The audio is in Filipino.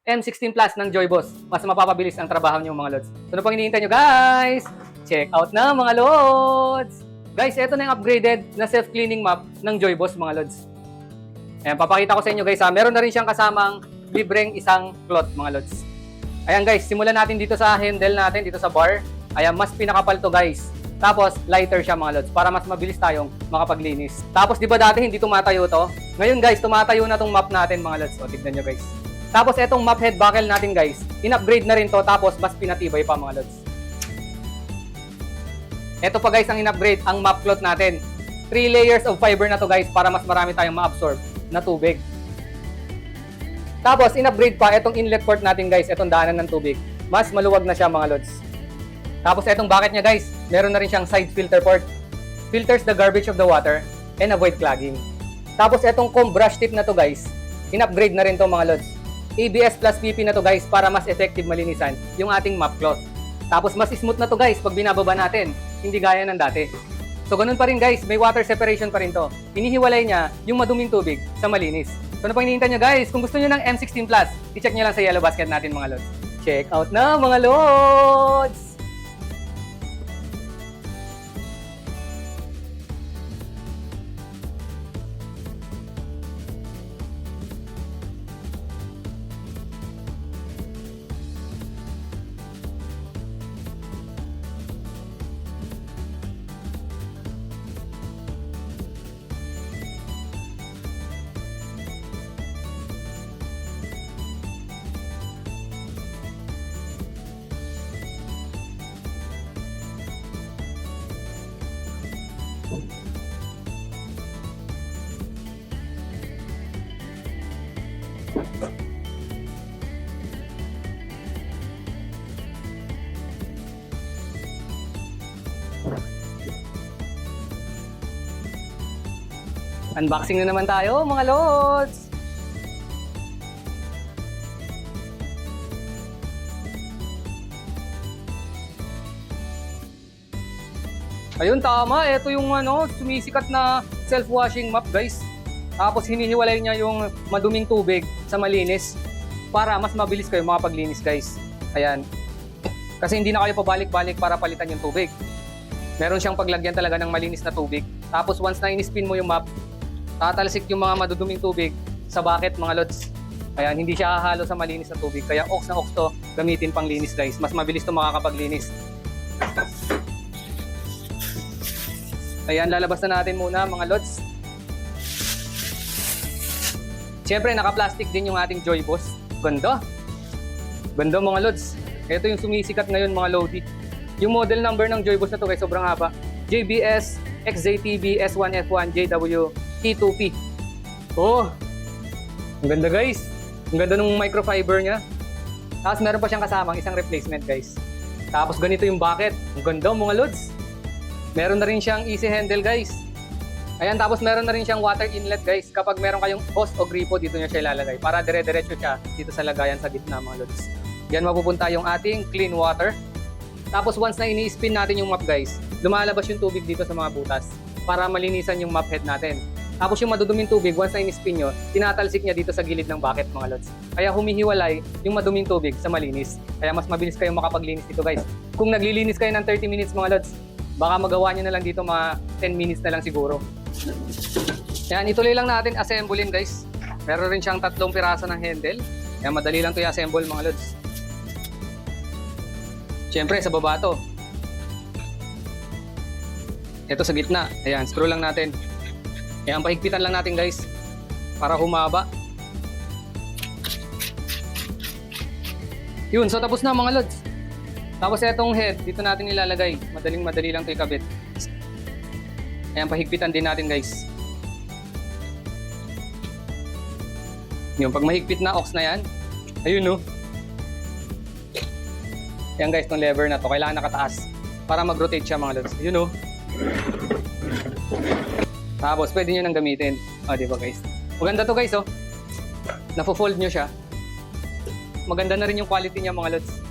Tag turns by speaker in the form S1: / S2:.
S1: M16 Plus ng Joyboss. Mas mapapabilis ang trabaho niyo mga lods. So ano pang hinihintay nyo guys? Check out na mga lods! Guys, ito na yung upgraded na self-cleaning map ng Joyboss mga lods. Ayan, papakita ko sa inyo guys ha. Meron na rin siyang kasamang libreng isang cloth mga lods. Ayan guys, simulan natin dito sa handle natin, dito sa bar. Ayan, mas pinakapal to guys. Tapos, lighter siya mga lods para mas mabilis tayong makapaglinis. Tapos, di ba dati hindi tumatayo to? Ngayon guys, tumatayo na tong map natin mga lods. O, tignan nyo guys. Tapos, etong map head buckle natin guys, in-upgrade na rin to. Tapos, mas pinatibay pa mga lods. Ito pa guys ang in-upgrade, ang map cloth natin. 3 layers of fiber na to guys para mas marami tayong ma-absorb na tubig. Tapos, in-upgrade pa itong inlet port natin guys, itong daanan ng tubig. Mas maluwag na siya mga lods. Tapos, itong bucket niya guys, meron na rin siyang side filter port. Filters the garbage of the water and avoid clogging. Tapos, itong comb brush tip na to guys, in-upgrade na rin to mga lods. ABS plus PP na to guys para mas effective malinisan yung ating map cloth. Tapos, mas smooth na to guys pag binababa natin, hindi gaya ng dati. So, ganun pa rin guys, may water separation pa rin to. Inihiwalay niya yung maduming tubig sa malinis. So, ano pang hinihintay nyo guys? Kung gusto nyo ng M16 Plus, i-check nyo lang sa yellow basket natin mga lods. Check out na mga lods! Unboxing na naman tayo mga lods! Ayun, tama. Ito yung sumisikat na self-washing mop guys. Tapos hinihiwalay niya yung maduming tubig sa malinis para mas mabilis kayo makapaglinis guys. Ayan. Kasi hindi na kayo pabalik-balik para palitan yung tubig. Meron siyang paglagyan talaga ng malinis na tubig. Tapos once na in-spin mo yung mop, tatalsik yung mga maduduming tubig sa bucket mga lods. Ayan, hindi siya hahalo sa malinis na tubig. Kaya ox na ox to gamitin pang linis guys. Mas mabilis to makakapaglinis. Ayan, lalabas na natin muna mga lods. Siyempre, naka-plastic din yung ating Joyboss. Ganda. Ganda mga lods. Ito yung sumisikat ngayon mga Lodi. Yung model number ng Joyboss na to guys, sobrang haba. JBS XJTB S1F1 JW T2P. Oh, ang ganda guys. Ang ganda ng microfiber niya. Tapos meron pa siyang kasamang isang replacement guys. Tapos ganito yung bucket. Ang ganda mga lods. Meron na rin siyang easy handle guys. Ayan, tapos meron na rin siyang water inlet guys. Kapag meron kayong hose o gripo, dito nyo siya ilalagay. Para dire-diretso siya dito sa lagayan sa gitna mga lods. Yan mapupunta yung ating clean water. Tapos once na ini-spin natin yung mop guys, lumalabas yung tubig dito sa mga butas para malinisan yung mop head natin. Tapos yung maduduming tubig, once na in-spin nyo, tinatalsik niya dito sa gilid ng bucket mga lods. Kaya humihiwalay yung maduming tubig sa malinis. Kaya mas mabilis kayong makapaglinis dito guys. Kung naglilinis kayo ng 30 minutes mga lods, baka magawa nyo na lang dito mga 10 minutes na lang siguro. Yan, ituloy lang natin assemblein guys. Meron rin siyang 3 piraso ng handle. Kaya madali lang ito i-assemble mga lods. Siyempre, sa baba to. Ito sa gitna. Ayan, screw lang natin. Ayan, pahigpitan lang natin guys. Para humaba. Yun, so tapos na mga lods. Tapos itong head, dito natin ilalagay. Madaling-madali lang ito ikabit. Ayan, pahigpitan din natin guys. Yung pag mahigpit na, ox na yan. Ayun no. Ayan guys, itong lever na to, kailangan nakataas para mag-rotate siya mga lods. Ayun no. Tapos pwede nyo nang gamitin. O, diba guys? Maganda to guys oh. Nafo-fold nyo siya. Maganda na rin yung quality niya mga lods.